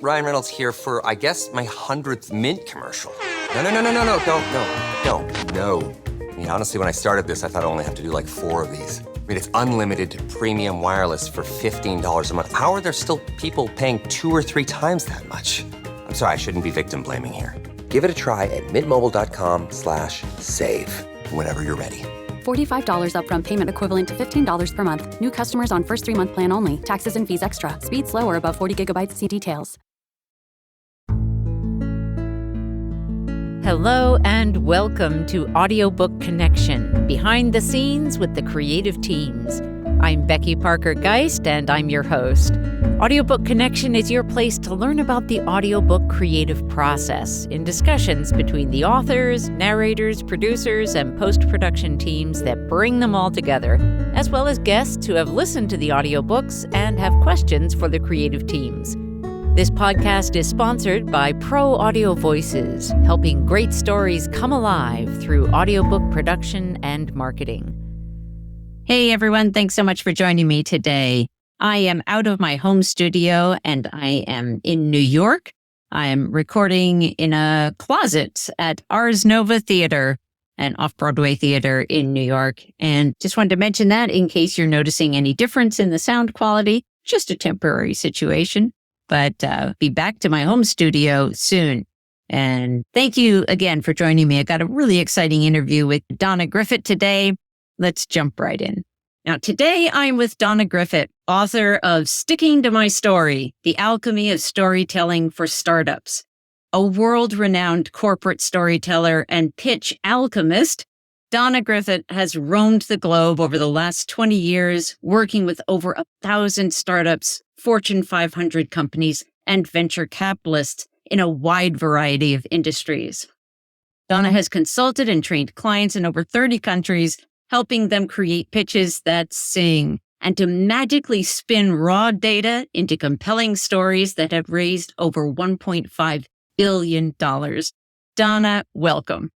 Ryan Reynolds here for, I guess, my 100th Mint commercial. No, don't. I mean, honestly, when I started this, I thought I only have to do like 4 of these. I mean, it's unlimited premium wireless for $15 a month. How are there still people paying 2 or 3 times that much? I'm sorry, I shouldn't be victim blaming here. Give it a try at mintmobile.com/save. Whenever you're ready. $45 upfront payment equivalent to $15 per month. New customers on first 3-month plan only. Taxes and fees extra. Speed slower above 40 gigabytes. See details. Hello and welcome to Audiobook Connection, behind the scenes with the creative teams. I'm Becky Parker-Geist and I'm your host. Audiobook Connection is your place to learn about the audiobook creative process in discussions between the authors, narrators, producers, and post-production teams that bring them all together, as well as guests who have listened to the audiobooks and have questions for the creative teams. This podcast is sponsored by Pro Audio Voices, helping great stories come alive through audiobook production and marketing. Hey everyone, thanks so much for joining me today. I am out of my home studio and I am in New York. I am recording in a closet at Ars Nova Theater, an off-Broadway theater in New York. And just wanted to mention that in case you're noticing any difference in the sound quality, just a temporary situation. But be back to my home studio soon. And thank you again for joining me. I got a really exciting interview with Donna Griffit today. Let's jump right in. Now, today I'm with Donna Griffit, author of Sticking to My Story, The Alchemy of Storytelling for Startups. A world-renowned corporate storyteller and pitch alchemist, Donna Griffit has roamed the globe over the last 20 years, working with over 1,000 startups, Fortune 500 companies, and venture capitalists in a wide variety of industries. Donna has consulted and trained clients in over 30 countries, helping them create pitches that sing and to magically spin raw data into compelling stories that have raised over $1.5 billion. Donna, welcome.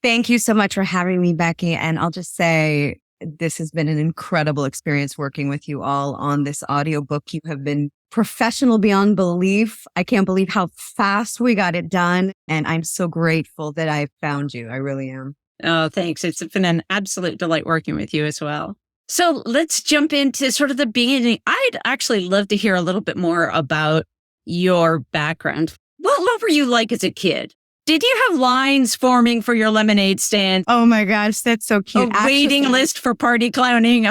Thank you so much for having me, Becky. And I'll just say, this has been an incredible experience working with you all on this audiobook. You have been professional beyond belief. I can't believe how fast we got it done. And I'm so grateful that I found you. I really am. Oh, thanks. It's been an absolute delight working with you as well. So let's jump into sort of the beginning. I'd actually love to hear a little bit more about your background. What were you like as a kid? Did you have lines forming for your lemonade stand? Oh my gosh, that's so cute. A waiting list for party clowning?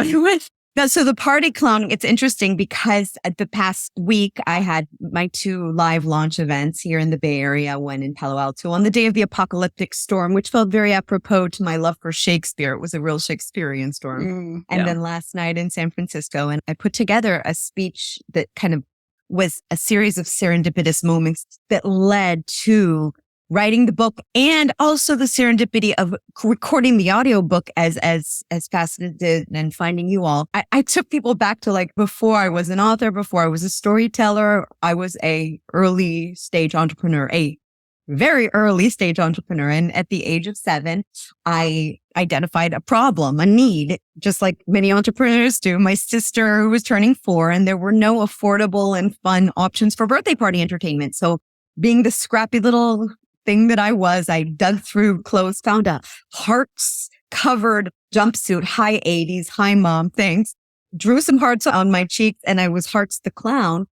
So the party clowning, it's interesting because the past week I had my 2 live launch events here in the Bay Area, one in Palo Alto on the day of the apocalyptic storm, which felt very apropos to my love for Shakespeare. It was a real Shakespearean storm. And then last night in San Francisco, and I put together a speech that kind of was a series of serendipitous moments that led to writing the book and also the serendipity of recording the audiobook as fast as it did and finding you all. I took people back to like before I was an author, before I was a storyteller. I was a early stage entrepreneur, a very early stage entrepreneur. And at the age of 7, I identified a problem, a need, just like many entrepreneurs do. My sister, who was turning 4, and there were no affordable and fun options for birthday party entertainment. So being the scrappy little thing that I was, I dug through clothes, found a hearts-covered jumpsuit, high 80s, hi mom, thanks, drew some hearts on my cheeks, and I was Hearts the Clown.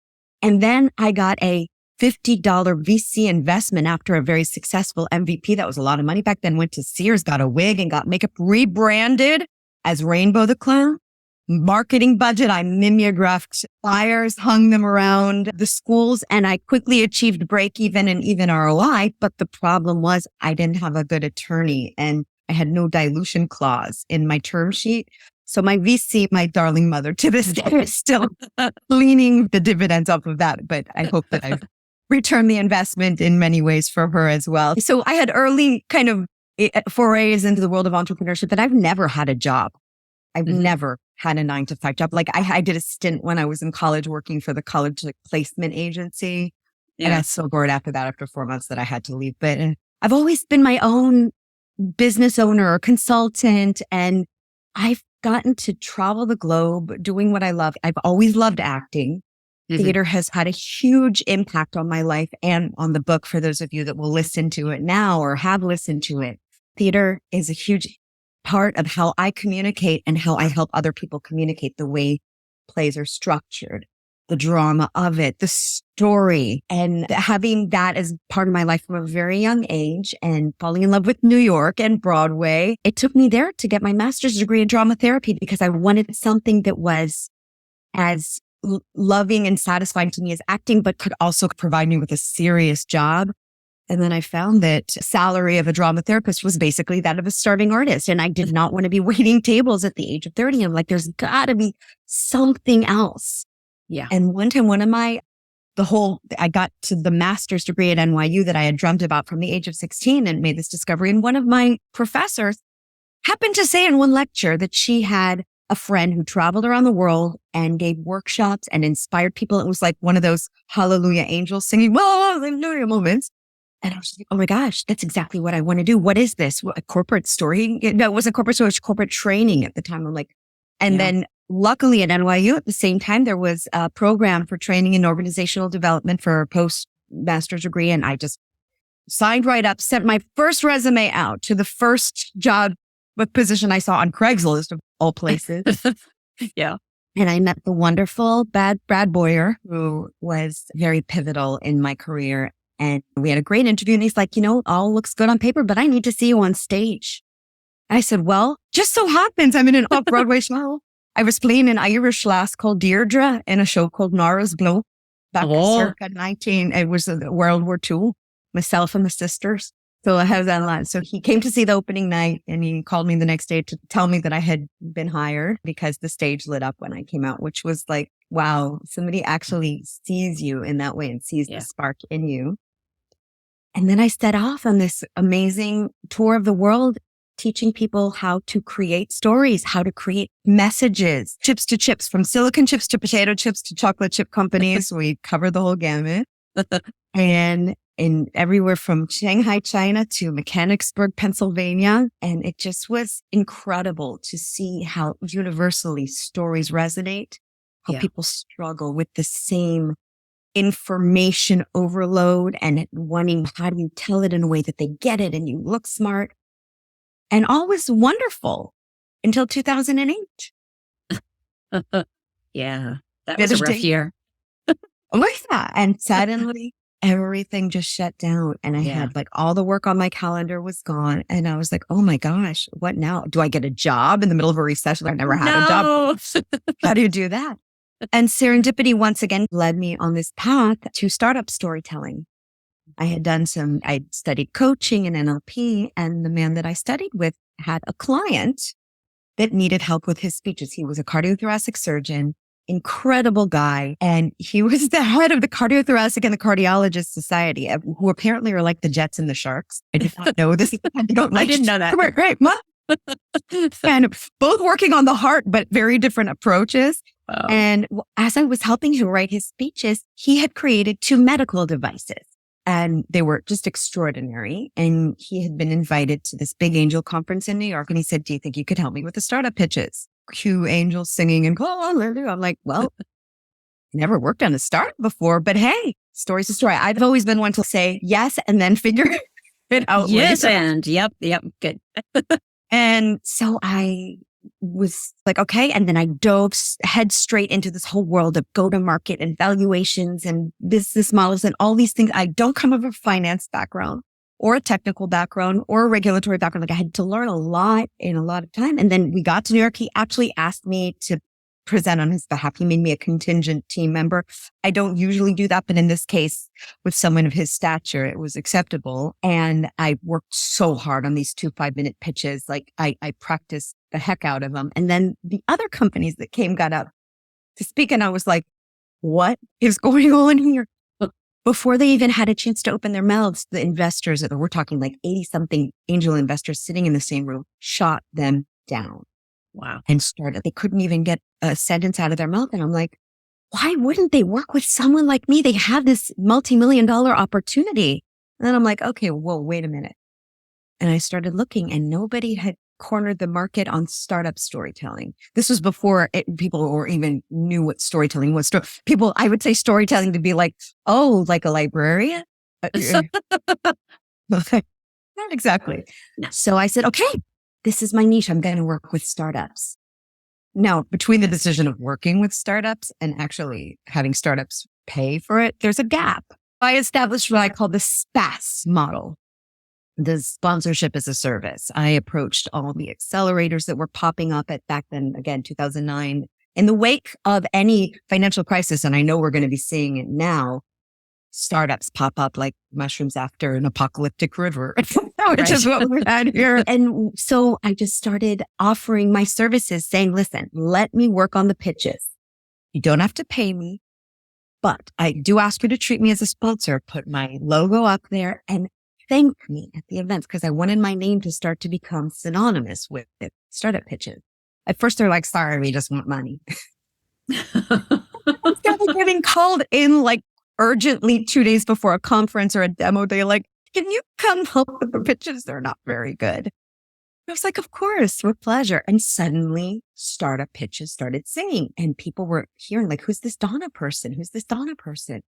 And then I got a $50 VC investment after a very successful MVP. That was a lot of money back then. Went to Sears, got a wig and got makeup rebranded as Rainbow the Clown. Marketing budget, I mimeographed flyers, hung them around the schools, and I quickly achieved break even and even ROI. But the problem was I didn't have a good attorney and I had no dilution clause in my term sheet. So my VC, my darling mother, to this day is still leaning the dividends off of that. But I hope that I've returned the investment in many ways for her as well. So I had early kind of forays into the world of entrepreneurship, but I've never had a job. I've never had a 9-to-5 job. Like I did a stint when I was in college working for the college placement agency. Yeah. And I got so bored after that, after 4 months, that I had to leave. But I've always been my own business owner or consultant. And I've gotten to travel the globe doing what I love. I've always loved acting. Theater has had a huge impact on my life and on the book for those of you that will listen to it now or have listened to it. Theater is a huge part of how I communicate and how I help other people communicate, the way plays are structured, the drama of it, the story, and having that as part of my life from a very young age and falling in love with New York and Broadway. It took me there to get my master's degree in drama therapy because I wanted something that was as loving and satisfying to me as acting, but could also provide me with a serious job. And then I found that salary of a drama therapist was basically that of a starving artist. And I did not want to be waiting tables at the age of 30. I'm like, there's got to be something else. Yeah. And one time, I got to the master's degree at NYU that I had dreamt about from the age of 16 and made this discovery. And one of my professors happened to say in one lecture that she had a friend who traveled around the world and gave workshops and inspired people. It was like one of those hallelujah angels singing, well, hallelujah moments. And I was like, oh my gosh, that's exactly what I want to do. What is this? A corporate story? No, it wasn't corporate story. It was corporate training at the time. I'm like, and then luckily at NYU at the same time, there was a program for training in organizational development for a post-master's degree. And I just signed right up, sent my first resume out to the first job position I saw on Craigslist of all places. Yeah. And I met the wonderful Brad Boyer, who was very pivotal in my career. And we had a great interview. And he's like, all looks good on paper, but I need to see you on stage. I said, well, just so happens I'm in an off-Broadway show. I was playing an Irish lass called Deirdre in a show called Nora's Blow back circa 19. It was World War II, myself and the sisters. So I have that line. So he came to see the opening night and he called me the next day to tell me that I had been hired because the stage lit up when I came out, which was like, wow, somebody actually sees you in that way and sees the spark in you. And then I set off on this amazing tour of the world, teaching people how to create stories, how to create messages, chips to chips, from silicon chips to potato chips to chocolate chip companies. We covered the whole gamut. And in everywhere from Shanghai, China to Mechanicsburg, Pennsylvania. And it just was incredible to see how universally stories resonate, how people struggle with the same information overload and wanting, how do you tell it in a way that they get it and you look smart? And all was wonderful until 2008. Yeah, that was a rough year. Like that. And suddenly everything just shut down. And I had like all the work on my calendar was gone. And I was like, oh my gosh, what now? Do I get a job in the middle of a recession? I never had a job. How do you do that? And serendipity once again led me on this path to startup storytelling. I studied coaching and NLP, and the man that I studied with had a client that needed help with his speeches. He was a cardiothoracic surgeon, incredible guy. And he was the head of the Cardiothoracic and the Cardiologist Society, who apparently are like the Jets and the Sharks. I did not know this. I didn't know that. Great. And both working on the heart, but very different approaches. Wow. And as I was helping him write his speeches, he had created 2 medical devices. And they were just extraordinary. And he had been invited to this big angel conference in New York. And he said, do you think you could help me with the startup pitches? Cue angels singing and I'm like, well, never worked on a startup before, but hey, story's a story. I've always been one to say yes and then figure it out. Yes, later. and yep, good. And so I was like, okay. And then I dove head straight into this whole world of go-to-market and valuations and business models and all these things. I don't come from a finance background or a technical background or a regulatory background. Like I had to learn a lot in a lot of time. And then we got to New York. He actually asked me to present on his behalf. He made me a contingent team member. I don't usually do that, but in this case, with someone of his stature, it was acceptable. And I worked so hard on these 2 5-minute pitches. Like I practiced the heck out of them. And then the other companies that got up to speak, and I was like, what is going on here? Before they even had a chance to open their mouths, the investors, we're talking like 80-something angel investors sitting in the same room, shot them down. Wow. And they couldn't even get a sentence out of their mouth. And I'm like, why wouldn't they work with someone like me? They have this multi-million-dollar opportunity. And then I'm like, okay, whoa, wait a minute. And I started looking and nobody had cornered the market on startup storytelling. This was before people or even knew what storytelling was. I would say storytelling to be like, oh, like a librarian? Not exactly. No. So I said, okay, this is my niche. I'm going to work with startups. Now, between the decision of working with startups and actually having startups pay for it, there's a gap. I established what I call the SPAS model, the sponsorship as a service. I approached all the accelerators that were popping up at back then, again, 2009. In the wake of any financial crisis, and I know we're going to be seeing it now, startups pop up like mushrooms after an apocalyptic river, which is what we had here. And so I just started offering my services saying, listen, let me work on the pitches. You don't have to pay me, but I do ask you to treat me as a sponsor, put my logo up there and thank me at the events because I wanted my name to start to become synonymous with the startup pitches. At first they're like, sorry, we just want money. I started getting called in like urgently 2 days before a conference or a demo day, like, can you come help with the pitches? They're not very good. I was like, of course, with pleasure. And suddenly startup pitches started singing and people were hearing like, who's this Donna person? Who's this Donna person?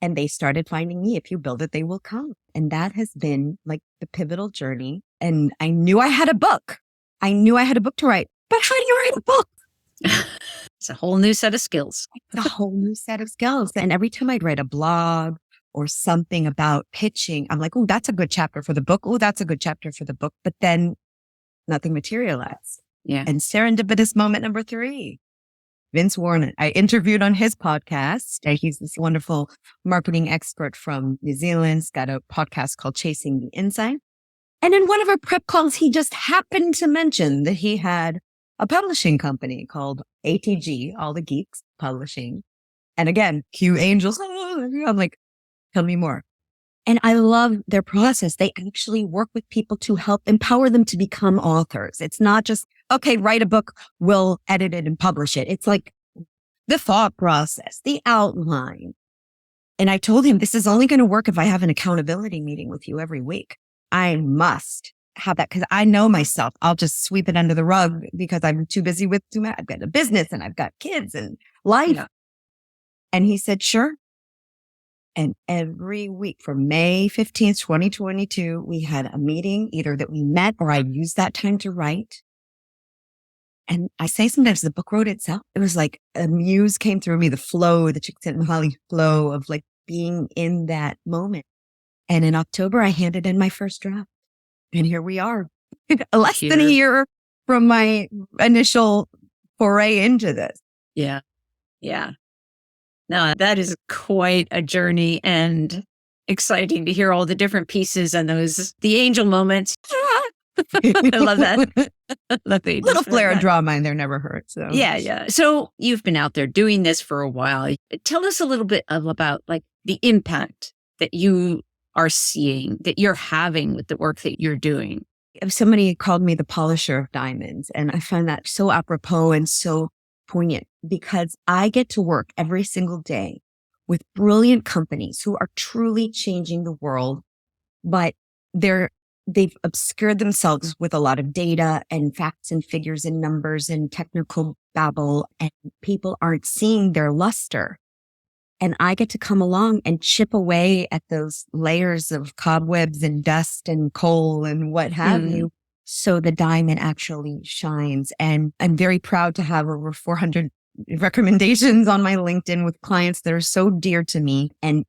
And they started finding me. If you build it, they will come. And that has been like the pivotal journey. And I knew I had a book. I knew I had a book to write, but how do you write a book? It's a whole new set of skills. A whole new set of skills. And every time I'd write a blog or something about pitching, I'm like, oh, that's a good chapter for the book. Oh, that's a good chapter for the book. But then nothing materialized. Yeah. And serendipitous moment number 3, Vince Warren. I interviewed on his podcast. He's this wonderful marketing expert from New Zealand. He's got a podcast called Chasing the Insight. And in one of our prep calls, he just happened to mention that he had a publishing company called ATG, All the Geeks Publishing. And again, cue angels. I'm like, tell me more. And I love their process. They actually work with people to help empower them to become authors. It's not just, okay, write a book, we'll edit it and publish it. It's like the thought process, the outline. And I told him, this is only going to work if I have an accountability meeting with you every week. I must have that because I know myself. I'll just sweep it under the rug because I'm too busy with I've got a business and I've got kids and life. Yeah. And he said, sure. And every week from May 15th, 2022, we had a meeting either that we met or I used that time to write. And I say sometimes the book wrote itself. It was like a muse came through me, the flow, the Csikszentmihalyi flow of like being in that moment. And in October, I handed in my first draft. And here we are, less than a year from my initial foray into this. Yeah. Yeah. No, that is quite a journey and exciting to hear all the different pieces and the angel moments. I love that. Little flare of drama in there never hurt. So yeah. So you've been out there doing this for a while. Tell us a little bit about like the impact that you are seeing, that you're having with the work that you're doing. Somebody called me the polisher of diamonds. And I find that so apropos and so poignant because I get to work every single day with brilliant companies who are truly changing the world, but they've obscured themselves with a lot of data and facts and figures and numbers and technical babble, and people aren't seeing their luster. And I get to come along and chip away at those layers of cobwebs and dust and coal and what have you, so the diamond actually shines. And I'm very proud to have over 400 recommendations on my LinkedIn with clients that are so dear to me and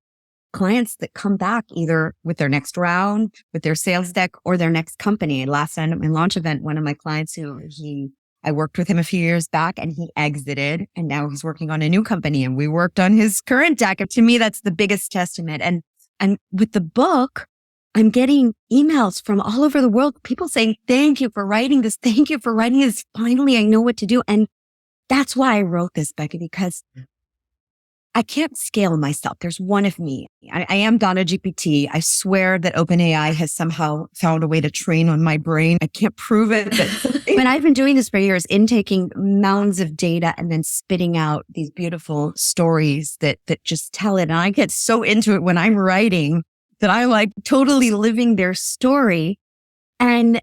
clients that come back either with their next round, with their sales deck, or their next company. Last time at my launch event, one of my clients I worked with him a few years back and he exited and now he's working on a new company and we worked on his current deck. To me, that's the biggest testament. And with the book, I'm getting emails from all over the world, people saying, thank you for writing this. Thank you for writing this. Finally, I know what to do. And that's why I wrote this, Becky, because I can't scale myself. There's one of me. I am Donna GPT. I swear that OpenAI has somehow found a way to train on my brain. I can't prove it. But I've been doing this for years, intaking mounds of data and then spitting out these beautiful stories that just tell it. And I get so into it when I'm writing that I like totally living their story. And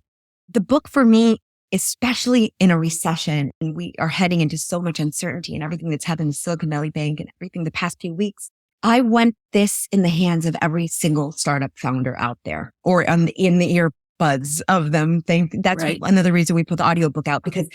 the book for me, especially in a recession, and we are heading into so much uncertainty and everything that's happened in Silicon Valley Bank and everything the past few weeks, I want this in the hands of every single startup founder out there, or in the earbuds of them. That's Right. another reason we put the audiobook out, because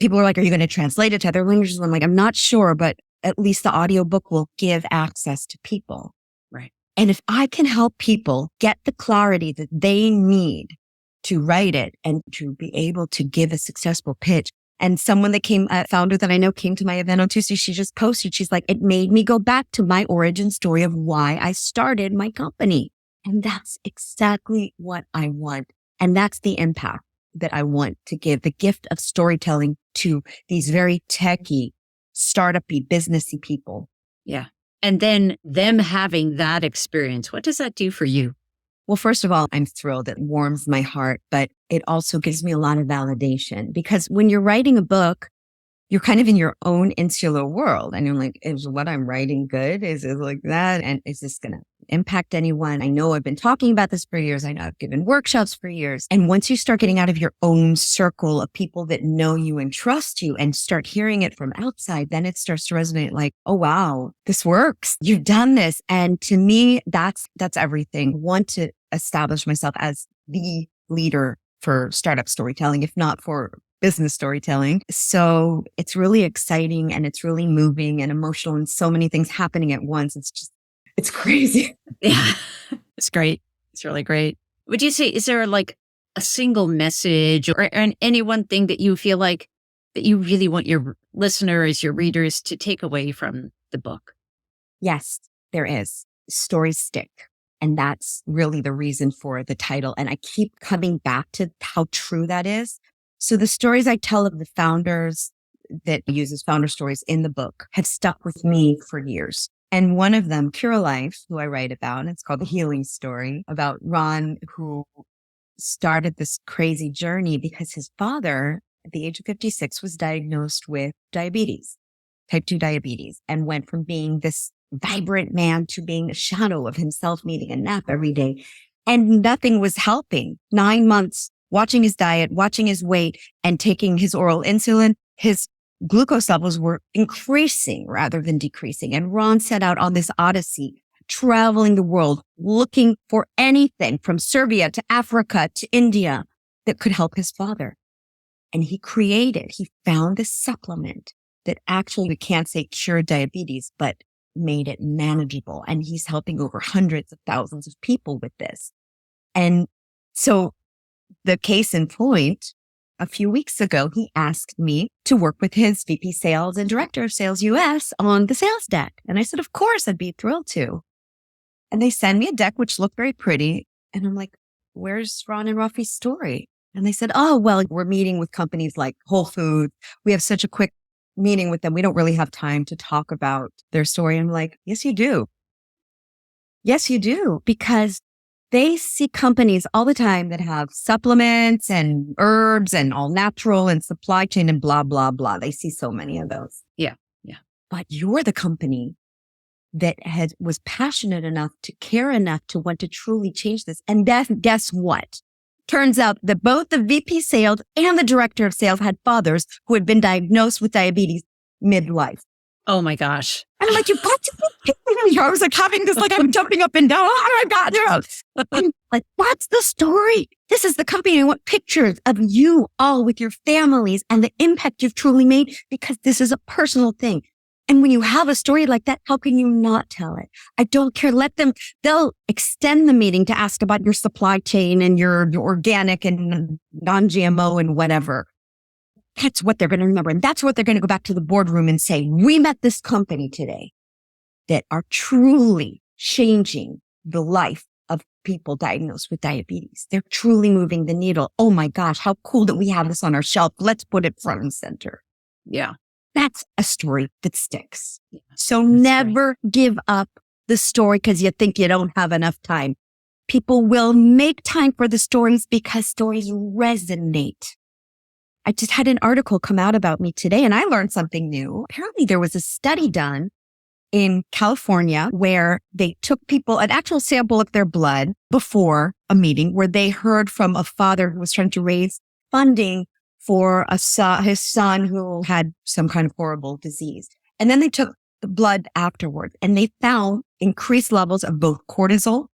people are like, are you going to translate it to other languages? I'm like, I'm not sure, but at least the audiobook will give access to people. Right. And if I can help people get the clarity that they need to write it and to be able to give a successful pitch. And someone that came, a founder that I know came to my event on Tuesday, she just posted, she's like, it made me go back to my origin story of why I started my company. And that's exactly what I want. And that's the impact that I want to give, the gift of storytelling to these very techie, startup-y, businessy people. Yeah. And then them having that experience, what does that do for you? Well, first of all, I'm thrilled. It warms my heart, but it also gives me a lot of validation, because when you're writing a book, you're kind of in your own insular world. And you're like, is what I'm writing good? Is it like that? And is this going to impact anyone? I know I've been talking about this for years. I know I've given workshops for years. And once you start getting out of your own circle of people that know you and trust you and start hearing it from outside, then it starts to resonate like, oh, wow, this works. You've done this. And to me, that's everything. I want to establish myself as the leader for startup storytelling, if not for business storytelling. So it's really exciting and it's really moving and emotional and so many things happening at once. It's crazy. Yeah. It's great. It's really great. Would you say, is there like a single message or any one thing that you feel like that you really want your listeners, your readers to take away from the book? Yes, there is. Stories stick. And that's really the reason for the title. And I keep coming back to how true that is. So the stories I tell of the founders that uses founder stories in the book have stuck with me for years. And one of them, Cure Life, who I write about, and it's called The Healing Story, about Ron, who started this crazy journey because his father, at the age of 56, was diagnosed with diabetes, type 2 diabetes, and went from being this vibrant man to being a shadow of himself, needing a nap every day. And nothing was helping. 9 months watching his diet, watching his weight, and taking his oral insulin, his glucose levels were increasing rather than decreasing. And Ron set out on this odyssey, traveling the world, looking for anything from Serbia to Africa to India that could help his father. And he found this supplement that actually, we can't say cured diabetes, but made it manageable. And he's helping over hundreds of thousands of people with this. And so the case in point, a few weeks ago, he asked me to work with his VP sales and director of sales US on the sales deck. And I said, of course, I'd be thrilled to. And they send me a deck, which looked very pretty. And I'm like, where's Ron and Rafi's story? And they said, oh, well, we're meeting with companies like Whole Foods. We have such a quick meeting with them. We don't really have time to talk about their story. I'm like, yes, you do. Yes, you do. Because they see companies all the time that have supplements and herbs and all natural and supply chain and blah, blah, blah. They see so many of those. Yeah. Yeah. But you're the company that was passionate enough to care enough to want to truly change this. And guess what? Turns out that both the VP sales and the director of sales had fathers who had been diagnosed with diabetes midlife. Oh my gosh. And I'm like, you've got to be kidding me. I was like having this, like I'm jumping up and down. Oh my God. I'm like, what's the story? This is the company. I want pictures of you all with your families and the impact you've truly made, because this is a personal thing. And when you have a story like that, how can you not tell it? I don't care. They'll extend the meeting to ask about your supply chain and your organic and non-GMO and whatever. That's what they're going to remember. And that's what they're going to go back to the boardroom and say, we met this company today that are truly changing the life of people diagnosed with diabetes. They're truly moving the needle. Oh my gosh, how cool that we have this on our shelf. Let's put it front and center. Yeah. That's a story that sticks. Yeah, so never give up the story because you think you don't have enough time. People will make time for the stories because stories resonate. I just had an article come out about me today and I learned something new. Apparently there was a study done in California where they took people an actual sample of their blood before a meeting where they heard from a father who was trying to raise funding for his son who had some kind of horrible disease. And then they took the blood afterwards and they found increased levels of both cortisol,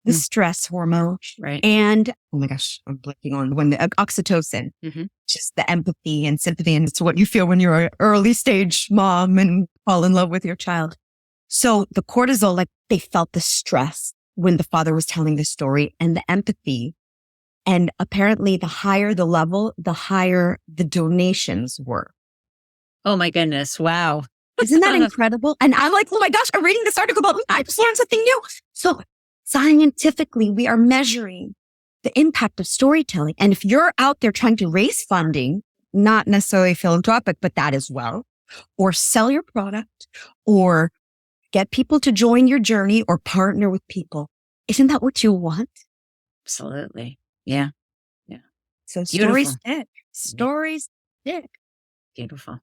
the stress hormone, Right. and, oh my gosh, I'm blanking on the oxytocin, just the empathy and sympathy. And it's what you feel when you're an early stage mom and fall in love with your child. So the cortisol, like they felt the stress when the father was telling the story and the empathy. And apparently the higher the level, the higher the donations were. Oh my goodness. Wow. Isn't that incredible? And I'm like, oh my gosh, I'm reading this article about, I just learned something new. So scientifically, we are measuring the impact of storytelling. And if you're out there trying to raise funding, not necessarily philanthropic, but that as well, or sell your product or get people to join your journey or partner with people, isn't that what you want? Absolutely. Yeah. So Beautiful. stories stick. Stories stick. Beautiful.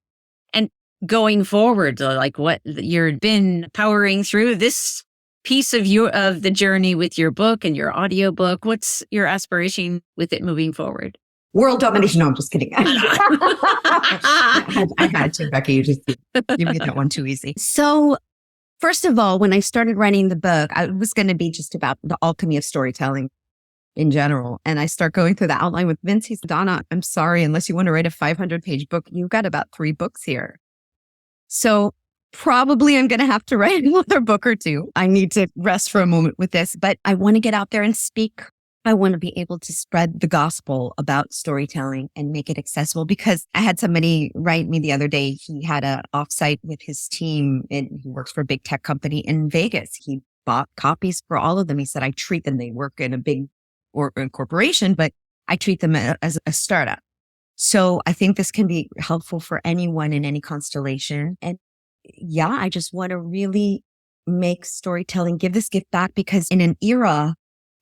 And going forward, like what you've been powering through this piece of the journey with your book and your audiobook. What's your aspiration with it moving forward? World domination. No, I'm just kidding. I had to, Becky. You made that one too easy. So first of all, when I started writing the book, I was going to be just about the alchemy of storytelling in general. And I start going through the outline with Vince. He said, Donna, I'm sorry, unless you want to write a 500-page book, you've got about 3 books here. So probably I'm going to have to write another book or 2. I need to rest for a moment with this, but I want to get out there and speak. I want to be able to spread the gospel about storytelling and make it accessible, because I had somebody write me the other day. He had an offsite with his team and he works for a big tech company in Vegas. He bought copies for all of them. He said, I treat them. They work in a big corporation, but I treat them as a startup. So I think this can be helpful for anyone in any constellation. And yeah, I just want to really make storytelling, give this gift back, because in an era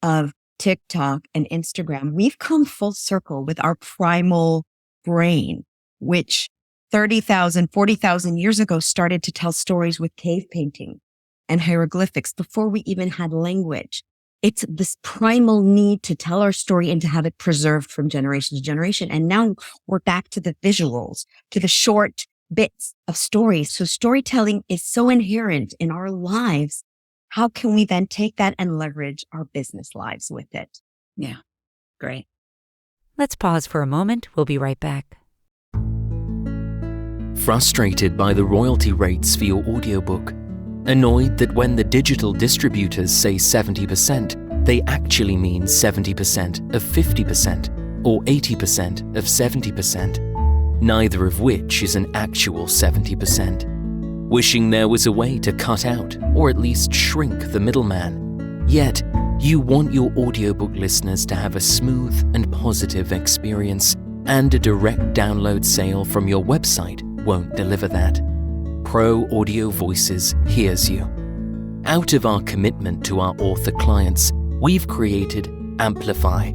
of TikTok and Instagram, we've come full circle with our primal brain, which 30,000, 40,000 years ago started to tell stories with cave painting and hieroglyphics before we even had language. It's this primal need to tell our story and to have it preserved from generation to generation. And now we're back to the visuals, to the short bits of stories. So storytelling is so inherent in our lives. How can we then take that and leverage our business lives with it? Yeah, great. Let's pause for a moment. We'll be right back. Frustrated by the royalty rates for your audiobook? Annoyed that when the digital distributors say 70%, they actually mean 70% of 50% or 80% of 70%, neither of which is an actual 70%. Wishing there was a way to cut out or at least shrink the middleman. Yet, you want your audiobook listeners to have a smooth and positive experience, and a direct download sale from your website won't deliver that. Pro Audio Voices hears you. Out of our commitment to our author clients, we've created Amplify,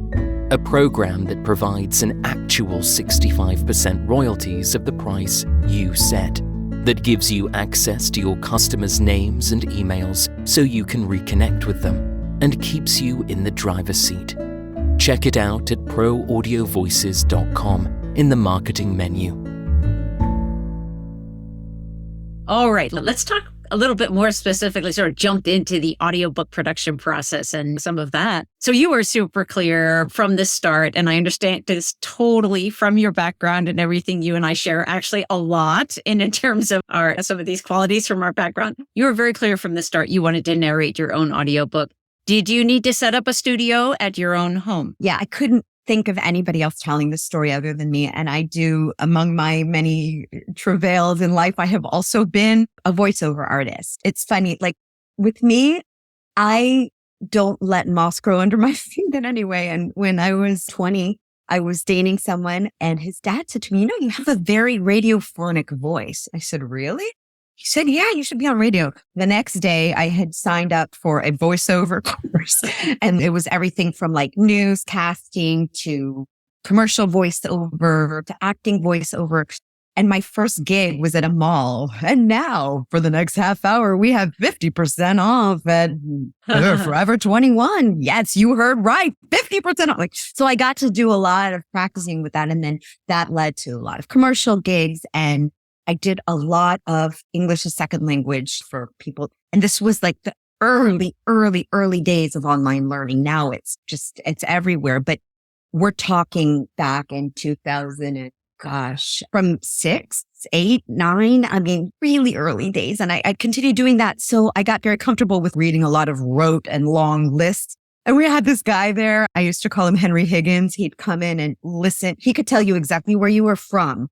a program that provides an actual 65% royalties of the price you set, that gives you access to your customers' names and emails so you can reconnect with them, and keeps you in the driver's seat. Check it out at proaudiovoices.com in the marketing menu. All right, let's talk a little bit more specifically, sort of jumped into the audiobook production process and some of that. So you were super clear from the start, and I understand this totally from your background and everything you and I share actually a lot in terms of some of these qualities from our background. You were very clear from the start you wanted to narrate your own audiobook. Did you need to set up a studio at your own home? Yeah, I couldn't think of anybody else telling the story other than me. And I do, among my many travails in life, I have also been a voiceover artist. It's funny, like with me, I don't let moss grow under my feet in any way. And when I was 20, I was dating someone and his dad said to me, you have a very radiophonic voice. I said, really? He said, yeah, you should be on radio. The next day I had signed up for a voiceover course, and it was everything from like newscasting to commercial voiceover to acting voiceover. And my first gig was at a mall. And now for the next half hour, we have 50% off at Forever 21. Yes, you heard right. 50% off. Like, so I got to do a lot of practicing with that. And then that led to a lot of commercial gigs. And I did a lot of English as second language for people. And this was like the early days of online learning. Now it's everywhere. But we're talking back in 2000 and from 6, 8, 9, I mean, really early days. And I continued doing that. So I got very comfortable with reading a lot of rote and long lists. And we had this guy there. I used to call him Henry Higgins. He'd come in and listen. He could tell you exactly where you were from.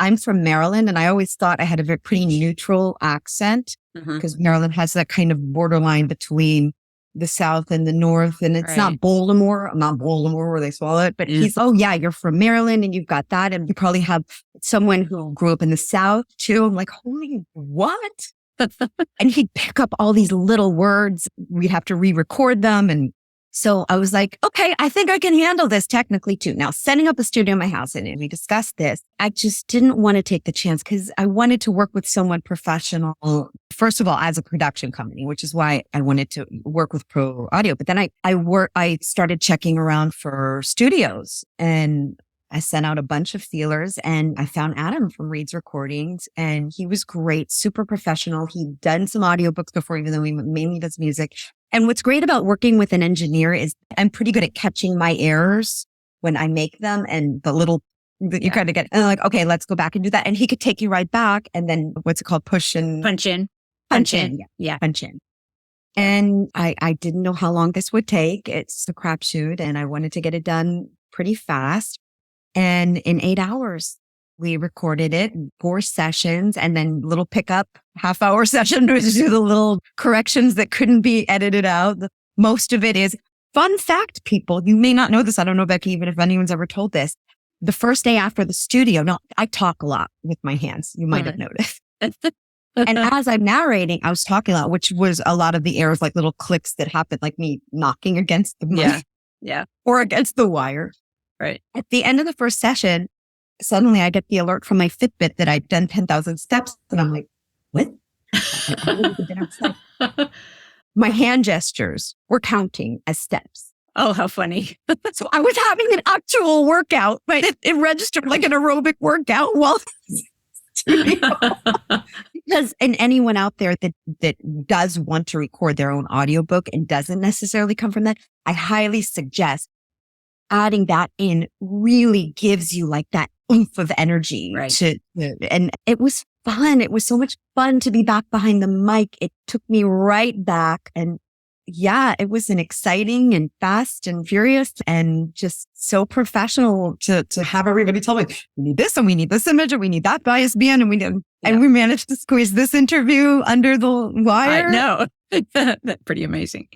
I'm from Maryland, and I always thought I had a very pretty neutral accent because Maryland has that kind of borderline between the South and the North. And it's not Baltimore where they swallow it, but he's, oh yeah, you're from Maryland and you've got that. And you probably have someone who grew up in the South too. I'm like, holy what? And he'd pick up all these little words. We'd have to re-record them. And so I was like, okay, I think I can handle this technically too. Now, setting up a studio in my house, and we discussed this, I just didn't want to take the chance because I wanted to work with someone professional. First of all, as a production company, which is why I wanted to work with Pro Audio. But then I started checking around for studios, and I sent out a bunch of feelers, and I found Adam from Reed's Recordings, and he was great, super professional. He'd done some audiobooks before, even though he mainly does music. And what's great about working with an engineer is I'm pretty good at catching my errors when I make them, and the little that you kind of get, and I'm like, okay, let's go back and do that. And he could take you right back. And then what's it called? Punch in. Yeah. Punch in. And I didn't know how long this would take. It's a crapshoot, and I wanted to get it done pretty fast. And in 8 hours, we recorded it, 4 sessions, and then little pickup half-hour session to do the little corrections that couldn't be edited out. Most of it is fun fact, people. You may not know this. I don't know, Becky, even if anyone's ever told this. The first day after the studio, I talk a lot with my hands. You might have noticed. And as I'm narrating, I was talking a lot, which was a lot of the errors, like little clicks that happened, like me knocking against the mic or against the wire. Right. At the end of the first session, suddenly I get the alert from my Fitbit that I'd done 10,000 steps. And I'm like, what? My hand gestures were counting as steps. Oh, how funny. So I was having an actual workout, but it registered like an aerobic workout while because, and anyone out there that does want to record their own audiobook and doesn't necessarily come from that, I highly suggest adding that in really gives you like that oomph of energy. Right. And it was fun. It was so much fun to be back behind the mic. It took me right back. And yeah, it was an exciting and fast and furious and just so professional to have everybody tell me, we need this and we need this image and we need that bias band, and we managed to squeeze this interview under the wire. I know. That's pretty amazing.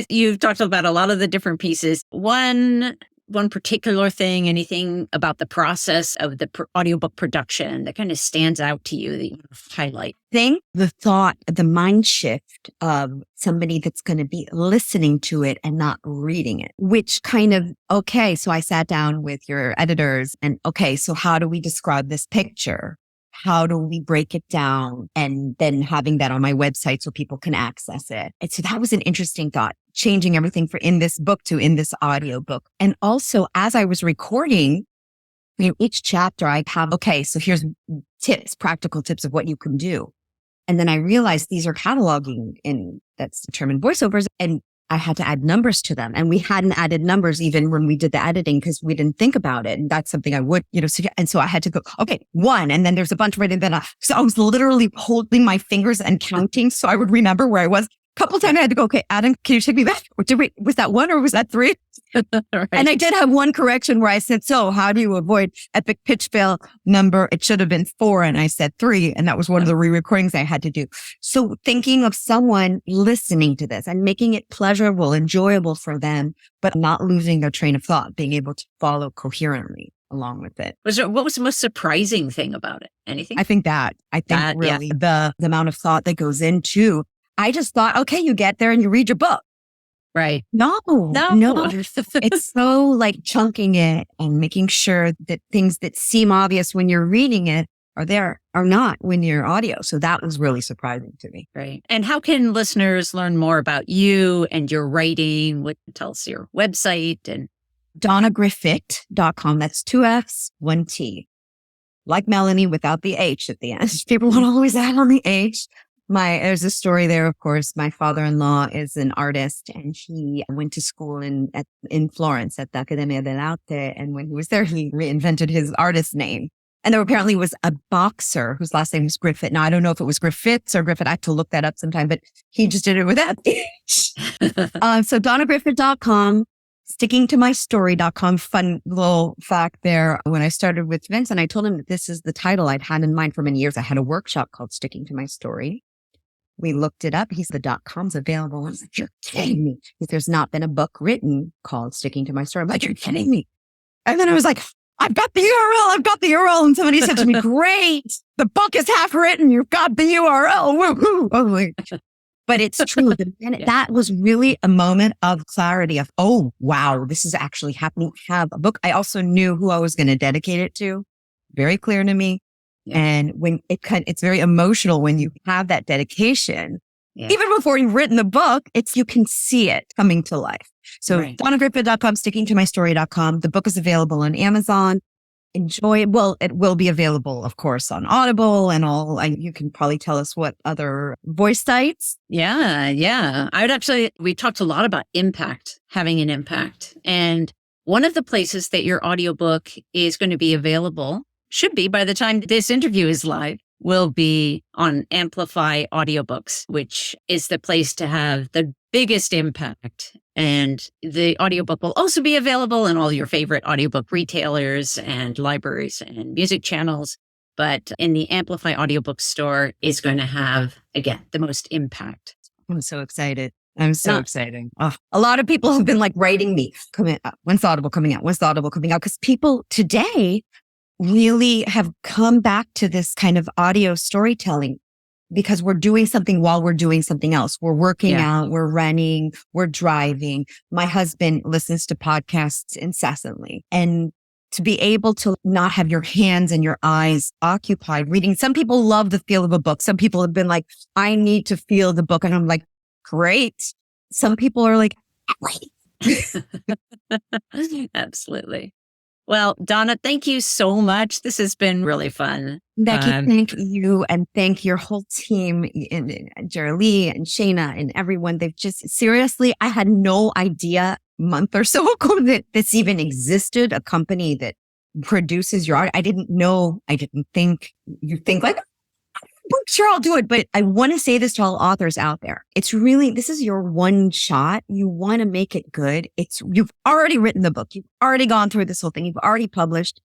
You've talked about a lot of the different pieces. One particular thing, anything about the process of the audiobook production that kind of stands out to you that you want to highlight? The thought, the mind shift of somebody that's going to be listening to it and not reading it, which kind of, okay, so I sat down with your editors and okay, so how do we describe this picture? How do we break it down? And then having that on my website so people can access it. And so that was an interesting thought, changing everything in this book to in this audiobook. And also as I was recording, each chapter I have, okay, so here's practical tips of what you can do. And then I realized these are cataloging, and that's determined voiceovers. And I had to add numbers to them. And we hadn't added numbers even when we did the editing because we didn't think about it. And that's something I would, and so I had to go, okay, 1. And then there's a bunch right in there. So I was literally holding my fingers and counting so I would remember where I was. A couple of times I had to go, okay, Adam, can you take me back? Was that 1 or was that 3? Right. And I did have one correction where I said, so how do you avoid epic pitch fail number? It should have been 4. And I said 3. And that was one of the re-recordings I had to do. So thinking of someone listening to this and making it pleasurable, enjoyable for them, but not losing their train of thought, being able to follow coherently along with it. What was the most surprising thing about it? Anything? I think really the amount of thought that goes into, I just thought, okay, you get there and you read your book. Right. No. It's so like chunking it and making sure that things that seem obvious when you're reading it are there or not when you're audio. So that was really surprising to me. Right. And how can listeners learn more about you and your writing? Tell us your website and DonnaGriffit.com. That's 2 F's, 1 T. Like Melanie without the H at the end. People want to always add on the H. There's a story there, of course. My father-in-law is an artist and he went to school in Florence at the Accademia dell'Arte. And when he was there, he reinvented his artist name. And there apparently was a boxer whose last name was Griffit. Now, I don't know if it was Griffiths or Griffit. I have to look that up sometime, but he just did it without the H. So DonnaGriffit.com. StickingToMyStory.com. Fun little fact there. When I started with Vince and I told him that this is the title I'd had in mind for many years. I had a workshop called Sticking to My Story. We looked it up. He's the .com's available. I was like, you're kidding me. There's not been a book written called Sticking to My Story. I'm like, you're kidding me. And then I was like, I've got the URL. And somebody said to me, great. The book is half written. You've got the URL. Woohoo. Oh, my. But it's true. That was really a moment of clarity of, oh, wow, this is actually happening. I have a book. I also knew who I was going to dedicate it to. Very clear to me. Yeah. And when it's very emotional when you have that dedication. Yeah. Even before you've written the book, you can see it coming to life. So right. DonnaGriffit.com, StickingToMyStory.com. The book is available on Amazon. Enjoy it. Well, it will be available, of course, on Audible and all. You can probably tell us what other voice sites. Yeah. We talked a lot about impact, having an impact. And one of the places that your audiobook is going to be available, should be by the time this interview is live, will be on Amplify Audiobooks, which is the place to have the biggest impact. And the audiobook will also be available in all your favorite audiobook retailers and libraries and music channels. But in the Amplify Audiobook store is going to have, again, the most impact. I'm so excited. Excited. Oh, a lot of people have been like writing me, when's the Audible coming out? When's the Audible coming out? Because people today really have come back to this kind of audio storytelling because we're doing something while we're doing something else. We're working out, we're running, we're driving. My husband listens to podcasts incessantly. And to be able to not have your hands and your eyes occupied reading. Some people love the feel of a book. Some people have been like, I need to feel the book. And I'm like, great. Some people are like, wait. Absolutely. Well, Donna, thank you so much. This has been really fun. Becky, thank you. And thank your whole team, and Jerry and Shayna and everyone. They've just, seriously, I had no idea a month or so ago that this even existed, a company that produces your art. I didn't know. I didn't think you think like, sure, I'll do it. But I want to say this to all authors out there. It's really, this is your one shot. You want to make it good. You've already written the book. You've already gone through this whole thing. You've already published.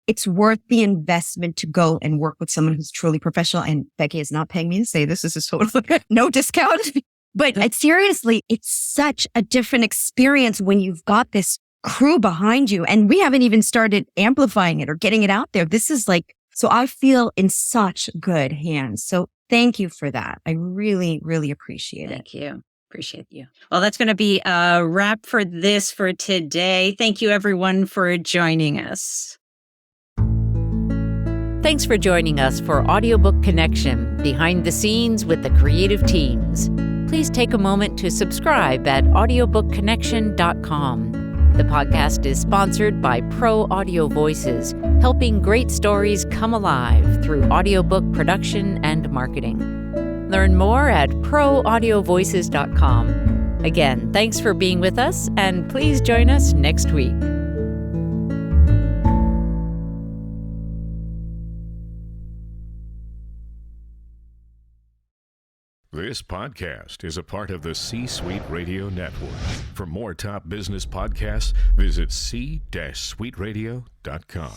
It's worth the investment to go and work with someone who's truly professional. And Becky is not paying me to say this. This is totally no discount. But seriously, it's such a different experience when you've got this crew behind you. And we haven't even started amplifying it or getting it out there. This is like, so I feel in such good hands. So thank you for that. I really, really appreciate it. Thank you. Appreciate you. Well, that's going to be a wrap for today. Thank you, everyone, for joining us. Thanks for joining us for Audiobook Connection, behind the scenes with the creative teams. Please take a moment to subscribe at audiobookconnection.com. The podcast is sponsored by Pro Audio Voices, helping great stories come alive through audiobook production and marketing. Learn more at proaudiovoices.com. Again, thanks for being with us, and please join us next week. This podcast is a part of the C-Suite Radio Network. For more top business podcasts, visit c-suiteradio.com.